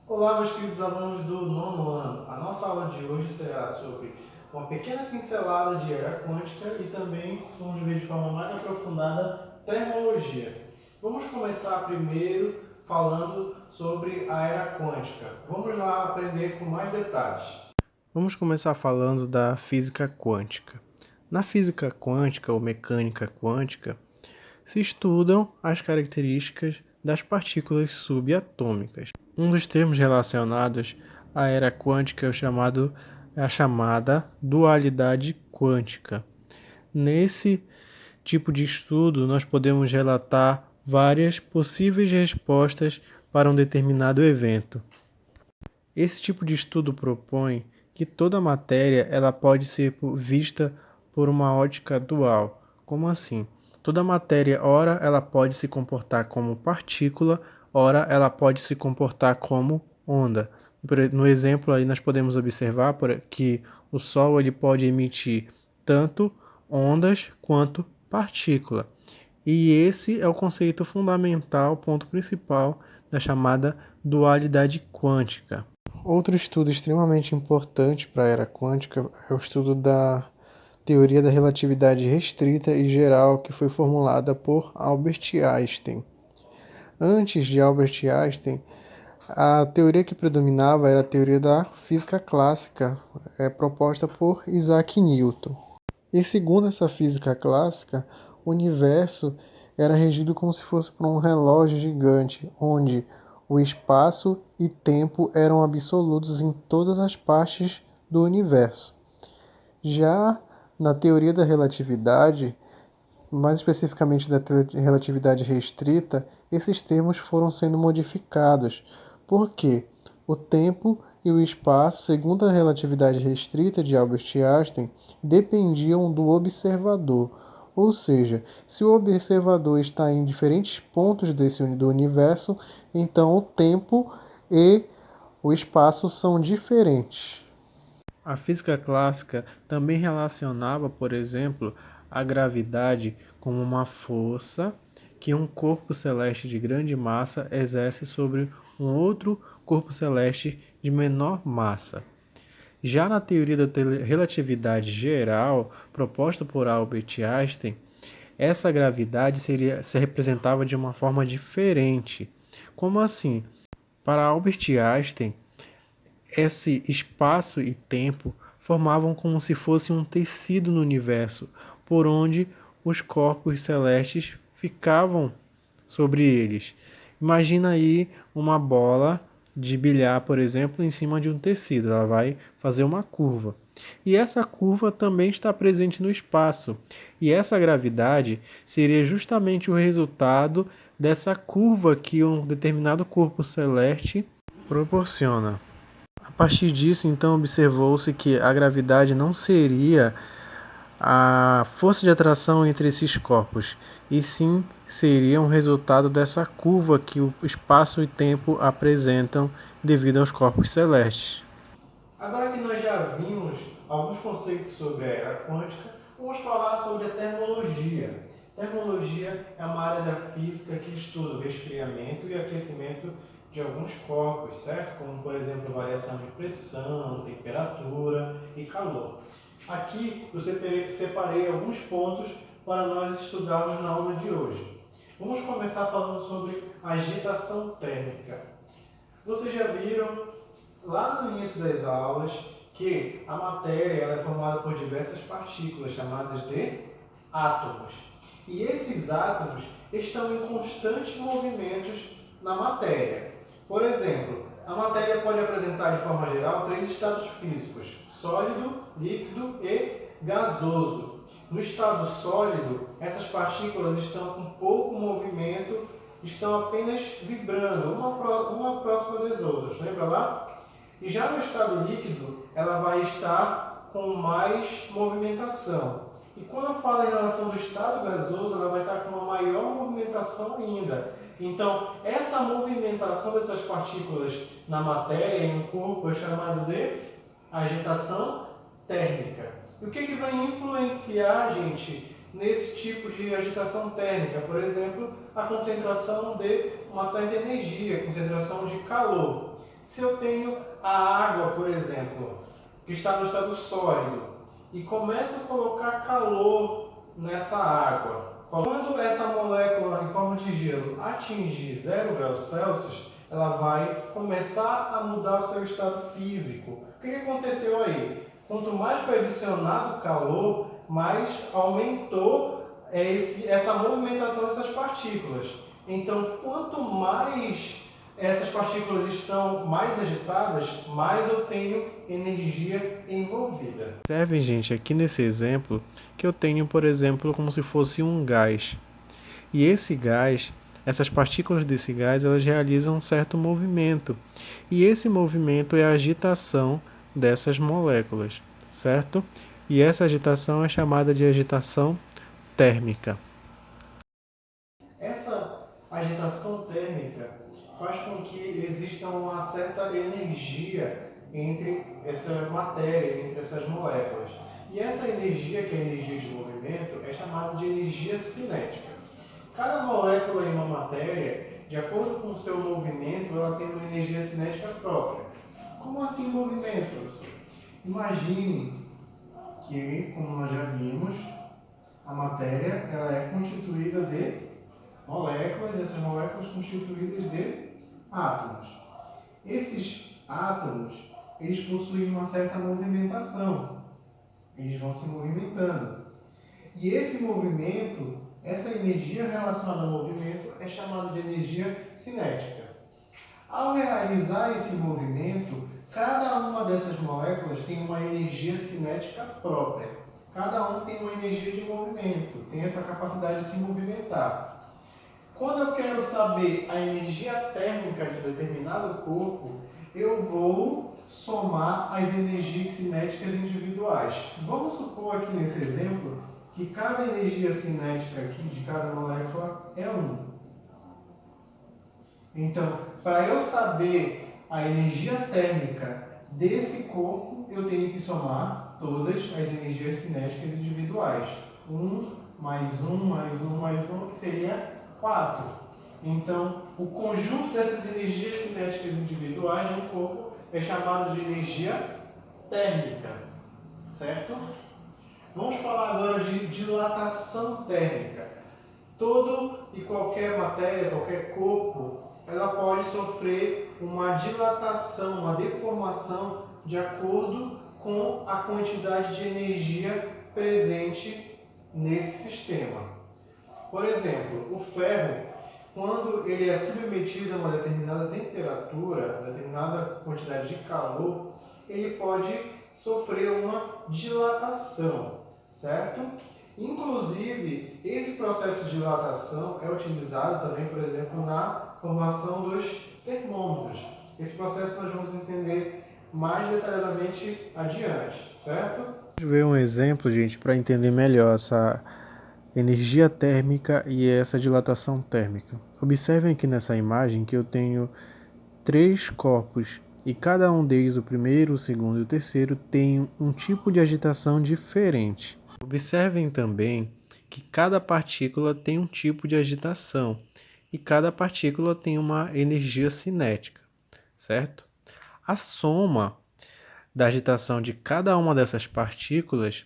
Olá, meus queridos alunos do nono ano. A nossa aula de hoje será sobre uma pequena pincelada de era quântica e também vamos ver de forma mais aprofundada termologia. Vamos começar primeiro falando sobre a era quântica. Vamos lá aprender com mais detalhes. Vamos começar falando da física quântica. Na física quântica ou mecânica quântica, se estudam as características das partículas subatômicas. Um dos termos relacionados à era quântica é a chamada dualidade quântica. Nesse tipo de estudo, nós podemos relatar várias possíveis respostas para um determinado evento. Esse tipo de estudo propõe que toda matéria ela pode ser vista por uma ótica dual. Como assim? Toda matéria, ora, ela pode se comportar como partícula, ora, ela pode se comportar como onda. No exemplo aí nós podemos observar que o Sol ele pode emitir tanto ondas quanto partícula. E esse é o conceito fundamental, ponto principal da chamada dualidade quântica. Outro estudo extremamente importante para a era quântica é o estudo da teoria da relatividade restrita e geral que foi formulada por Albert Einstein. Antes de Albert Einstein, a teoria que predominava era a teoria da física clássica, proposta por Isaac Newton. E segundo essa física clássica, o universo era regido como se fosse por um relógio gigante, onde o espaço e tempo eram absolutos em todas as partes do universo. Já na teoria da relatividade, mais especificamente da relatividade restrita, esses termos foram sendo modificados, porque o tempo e o espaço, segundo a relatividade restrita de Albert Einstein, dependiam do observador. Ou seja, se o observador está em diferentes pontos do universo, então o tempo e o espaço são diferentes. A física clássica também relacionava, por exemplo, a gravidade como uma força que um corpo celeste de grande massa exerce sobre um outro corpo celeste de menor massa. Já na teoria da relatividade geral, proposta por Albert Einstein, essa gravidade se representava de uma forma diferente. Como assim? Para Albert Einstein, esse espaço e tempo formavam como se fosse um tecido no universo, por onde os corpos celestes ficavam sobre eles. Imagina aí uma bola de bilhar, por exemplo, em cima de um tecido, ela vai fazer uma curva. E essa curva também está presente no espaço. E essa gravidade seria justamente o resultado dessa curva que um determinado corpo celeste proporciona. A partir disso, então, observou-se que a gravidade não seria a força de atração entre esses corpos, e sim seria um resultado dessa curva que o espaço e tempo apresentam devido aos corpos celestes. Agora que nós já vimos alguns conceitos sobre a era quântica, vamos falar sobre a termologia. Termologia é uma área da física que estuda o resfriamento e aquecimento de alguns corpos, certo? Como, por exemplo, variação de pressão, temperatura e calor. Aqui eu separei alguns pontos para nós estudarmos na aula de hoje. Vamos começar falando sobre agitação térmica. Vocês já viram lá no início das aulas que a matéria ela é formada por diversas partículas chamadas de átomos. E esses átomos estão em constantes movimentos na matéria. Por exemplo, a matéria pode apresentar de forma geral três estados físicos: sólido, líquido e gasoso. No estado sólido, essas partículas estão com pouco movimento, estão apenas vibrando, uma próxima das outras. Lembra lá? E já no estado líquido, ela vai estar com mais movimentação. E quando eu falo em relação do estado gasoso, ela vai estar com uma maior movimentação ainda. Então, essa movimentação dessas partículas na matéria, em um corpo, é chamada de agitação térmica. E o que vai influenciar, gente, nesse tipo de agitação térmica? Por exemplo, a concentração de uma certa energia, a concentração de calor. Se eu tenho a água, por exemplo, que está no estado sólido, e começo a colocar calor nessa água, quando essa molécula em forma de gelo atingir 0 graus Celsius, ela vai começar a mudar o seu estado físico. O que aconteceu aí? Quanto mais foi adicionado calor, mais aumentou essa movimentação dessas partículas. Então, quanto mais essas partículas estão mais agitadas, mais eu tenho energia envolvida. Observem, gente, aqui nesse exemplo, que eu tenho, por exemplo, como se fosse um gás. E esse gás, essas partículas desse gás, elas realizam um certo movimento. E esse movimento é a agitação dessas moléculas, certo? E essa agitação é chamada de agitação térmica. Essa agitação térmica faz com que exista uma certa energia entre essa matéria, entre essas moléculas. E essa energia, que é a energia de movimento, é chamada de energia cinética. Cada molécula em uma matéria, de acordo com o seu movimento, ela tem uma energia cinética própria. Como assim movimento, professor? Imagine que, como nós já vimos, a matéria ela é constituída de moléculas, e essas moléculas constituídas de átomos. Esses átomos, eles possuem uma certa movimentação. Eles vão se movimentando. E esse movimento, essa energia relacionada ao movimento é chamada de energia cinética. Ao realizar esse movimento, cada uma dessas moléculas tem uma energia cinética própria. Cada um tem uma energia de movimento, tem essa capacidade de se movimentar. Quando eu quero saber a energia térmica de determinado corpo, eu vou somar as energias cinéticas individuais. Vamos supor aqui nesse exemplo que cada energia cinética aqui de cada molécula é 1. Então, para eu saber a energia térmica desse corpo, eu tenho que somar todas as energias cinéticas individuais. 1 mais 1 mais 1 mais 1, que seria 4. Então, o conjunto dessas energias cinéticas individuais de um corpo é chamado de energia térmica, certo? Vamos falar agora de dilatação térmica. Todo e qualquer matéria, qualquer corpo, ela pode sofrer uma dilatação, uma deformação de acordo com a quantidade de energia presente nesse sistema. Por exemplo, o ferro, quando ele é submetido a uma determinada temperatura, a determinada quantidade de calor, ele pode sofrer uma dilatação, certo? Inclusive, esse processo de dilatação é utilizado também, por exemplo, na formação dos termômetros. Esse processo nós vamos entender mais detalhadamente adiante, certo? Vamos ver um exemplo, gente, para entender melhor essa energia térmica e essa dilatação térmica. Observem aqui nessa imagem que eu tenho 3 corpos e cada um deles, o primeiro, o segundo e o terceiro, tem um tipo de agitação diferente. Observem também que cada partícula tem um tipo de agitação e cada partícula tem uma energia cinética, certo? A soma da agitação de cada uma dessas partículas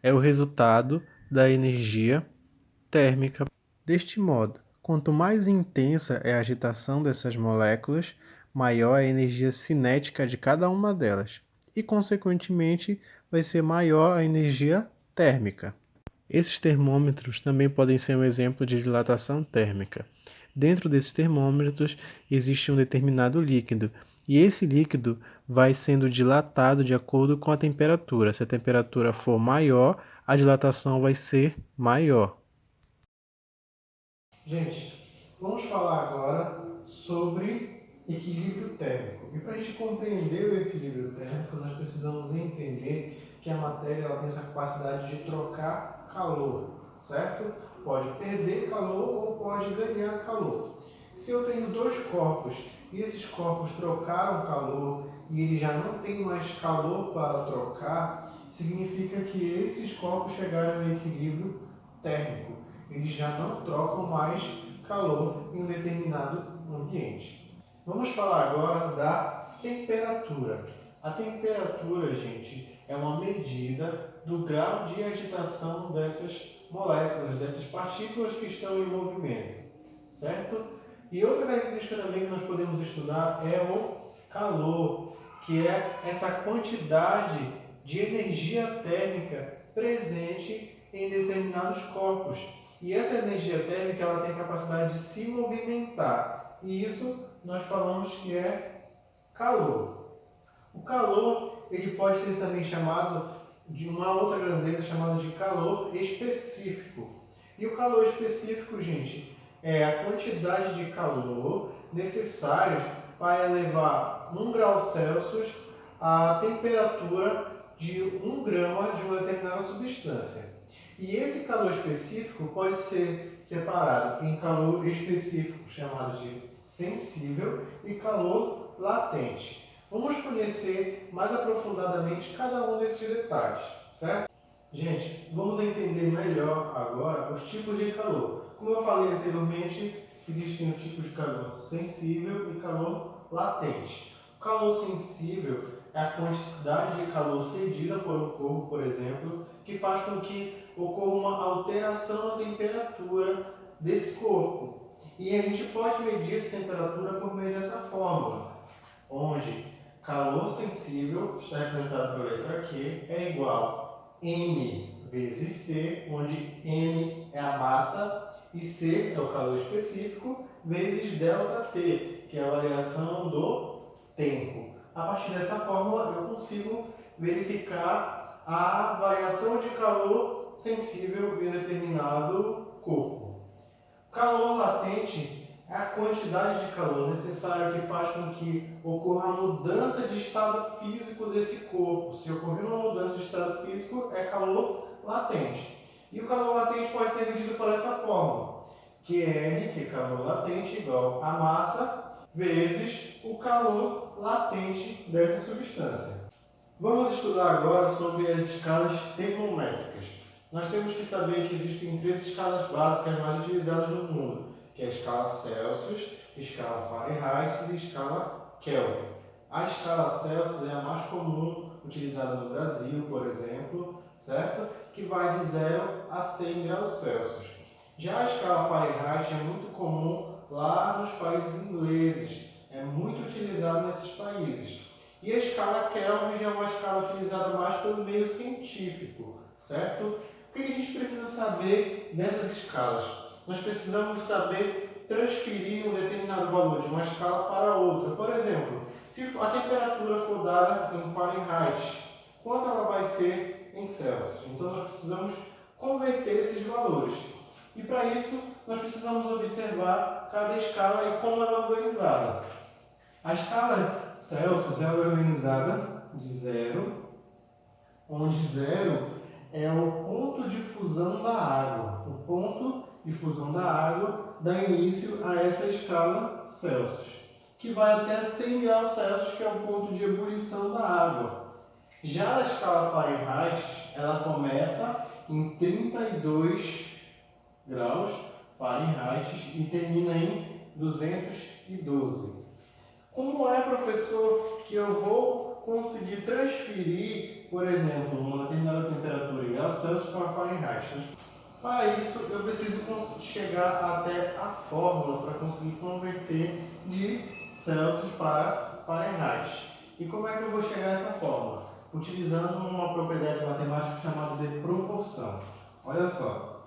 é o resultado da energia térmica. Deste modo, quanto mais intensa é a agitação dessas moléculas, maior é a energia cinética de cada uma delas, e, consequentemente, vai ser maior a energia térmica. Esses termômetros também podem ser um exemplo de dilatação térmica. Dentro desses termômetros existe um determinado líquido, e esse líquido vai sendo dilatado de acordo com a temperatura. Se a temperatura for maior, a dilatação vai ser maior. Gente, vamos falar agora sobre equilíbrio térmico. E para a gente compreender o equilíbrio térmico, nós precisamos entender que a matéria ela tem essa capacidade de trocar calor, certo? Pode perder calor ou pode ganhar calor. Se eu tenho dois corpos e esses corpos trocaram calor e eles já não têm mais calor para trocar, significa que esses corpos chegaram ao equilíbrio térmico. Eles já não trocam mais calor em um determinado ambiente. Vamos falar agora da temperatura. A temperatura, gente, é uma medida do grau de agitação dessas moléculas, dessas partículas que estão em movimento, certo? E outra característica também que nós podemos estudar é o calor, que é essa quantidade de energia térmica presente em determinados corpos. E essa energia térmica ela tem a capacidade de se movimentar. E isso nós falamos que é calor. O calor ele pode ser também chamado de uma outra grandeza chamada de calor específico. E o calor específico, gente, é a quantidade de calor necessários para elevar 1 grau Celsius a temperatura de 1 grama de uma determinada substância. E esse calor específico pode ser separado em calor específico, chamado de sensível, e calor latente. Vamos conhecer mais aprofundadamente cada um desses detalhes, certo? Gente, vamos entender melhor agora os tipos de calor. Como eu falei anteriormente, existem o tipo de calor sensível e calor latente. O calor sensível é a quantidade de calor cedida por um corpo, por exemplo, que faz com que ocorra uma alteração na temperatura desse corpo. E a gente pode medir essa temperatura por meio dessa fórmula, onde calor sensível, está representado pela letra Q, é igual a M vezes C, onde M é a massa e C é o calor específico, vezes ΔT, que é a variação do tempo. A partir dessa fórmula, eu consigo verificar a variação de calor sensível em determinado corpo. O calor latente é a quantidade de calor necessária que faz com que ocorra a mudança de estado físico desse corpo. Se ocorrer uma mudança de estado físico, é calor latente. E o calor latente pode ser medido por essa fórmula, que é N, que é calor latente, igual a massa, vezes o calor latente dessa substância. Vamos estudar agora sobre as escalas termométricas. Nós temos que saber que existem 3 escalas básicas mais utilizadas no mundo, que é a escala Celsius, escala Fahrenheit e escala Kelvin. A escala Celsius é a mais comum utilizada no Brasil, por exemplo, certo? Que vai de 0 a 100 graus Celsius. Já a escala Fahrenheit é muito comum lá nos países ingleses, é muito utilizada nesses países. E a escala Kelvin já é uma escala utilizada mais pelo meio científico, certo? O que a gente precisa saber dessas escalas? Nós precisamos saber transferir um determinado valor de uma escala para outra. Por exemplo, se a temperatura for dada em Fahrenheit, quanto ela vai ser em Celsius? Então nós precisamos converter esses valores. E para isso, nós precisamos observar cada escala e como ela é organizada. A escala Celsius é organizada de 0, onde 0 é o ponto de fusão da água. O ponto de fusão da água dá início a essa escala Celsius, que vai até 100 graus Celsius, que é o ponto de ebulição da água. Já a escala Fahrenheit, ela começa em 32 graus Fahrenheit e termina em 212. Como é, professor, que eu vou conseguir transferir, por exemplo, uma determinada temperatura em graus Celsius para Fahrenheit? Para isso, eu preciso chegar até a fórmula para conseguir converter de Celsius para Fahrenheit. E como é que eu vou chegar a essa fórmula? Utilizando uma propriedade matemática chamada de proporção. Olha só.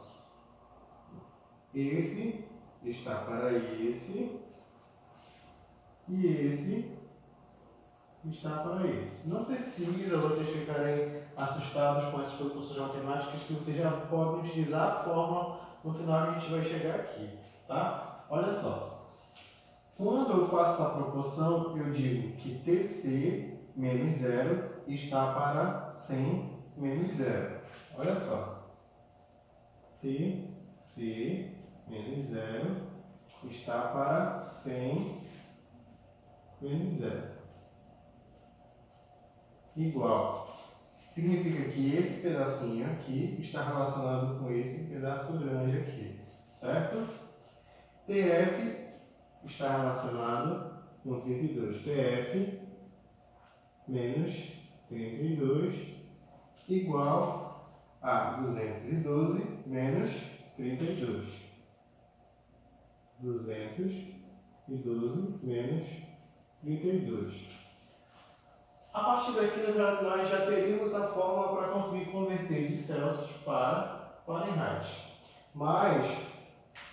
Esse está para esse e esse está para esse. Não precisa vocês ficarem assustados com essas proporções matemáticas, que vocês já podem utilizar a fórmula no final que a gente vai chegar aqui, tá? Olha só. Quando eu faço essa proporção, eu digo que TC menos 0 está para 100 menos 0. Olha só. TC menos 0 está para 100 menos 0. Igual. Significa que esse pedacinho aqui está relacionado com esse pedaço grande aqui, certo? TF está relacionado com 32. TF menos 32 igual a 212 menos 32. 212 menos 32. A partir daqui nós já teríamos a fórmula para conseguir converter de Celsius para Fahrenheit. Mas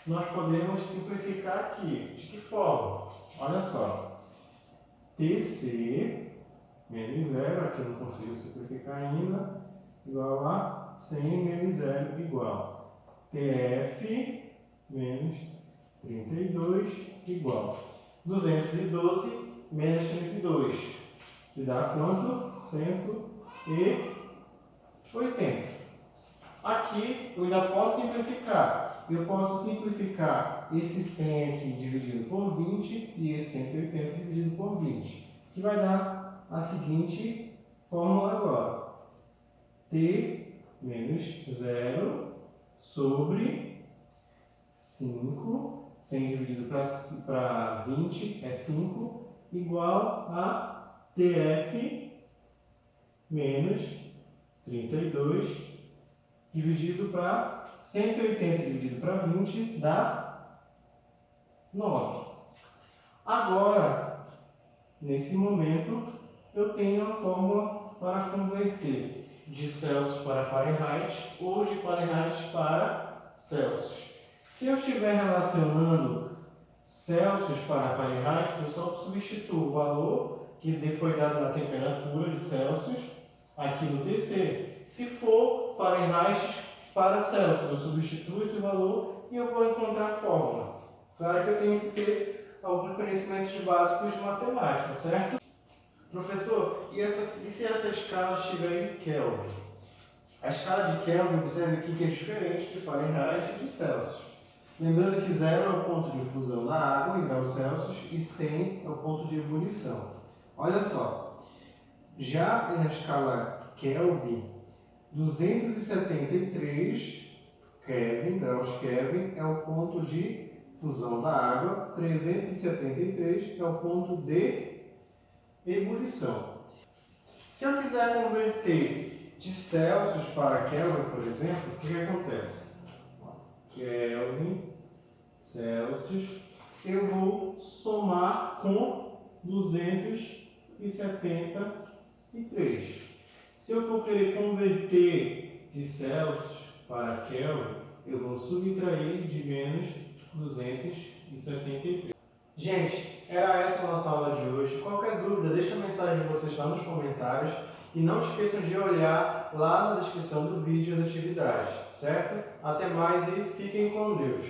nós podemos simplificar aqui. De que forma? Olha só. TC menos 0, aqui eu não consigo simplificar ainda, igual a 100 menos 0 igual. TF menos 32 igual. 212 menos 32. Que dá quanto? 180. Aqui eu ainda posso simplificar. Eu posso simplificar esse 100 aqui dividido por 20 e esse 180 dividido por 20. Que vai dar a seguinte fórmula agora. T menos 0 sobre 5. 100 dividido para 20 é 5, igual a TF menos 32 dividido para 180 dividido para 20 dá 9. Agora, nesse momento, eu tenho a fórmula para converter de Celsius para Fahrenheit ou de Fahrenheit para Celsius. Se eu estiver relacionando Celsius para Fahrenheit, eu só substituo o valor que foi dado na temperatura de Celsius aqui no TC. Se for Fahrenheit para Celsius, eu substituo esse valor e eu vou encontrar a fórmula. Claro que eu tenho que ter alguns conhecimentos básicos de matemática, certo? Professor, e se essa escala estiver em Kelvin? A escala de Kelvin, observe aqui que é diferente de Fahrenheit e de Celsius. Lembrando que 0 é o ponto de fusão da água em graus Celsius e 100 é o ponto de ebulição. Olha só, já na escala Kelvin, 273 Kelvin, graus Kelvin, é o ponto de fusão da água, 373 é o ponto de ebulição. Se eu quiser converter de Celsius para Kelvin, por exemplo, o que acontece? Kelvin, Celsius, eu vou somar com 273. Se eu for querer converter de Celsius para Kelvin, eu vou subtrair de menos 273. Gente, era essa a nossa aula de hoje. Qualquer dúvida, deixa a mensagem de vocês lá nos comentários. E não esqueçam de olhar lá na descrição do vídeo as atividades, certo? Até mais e fiquem com Deus.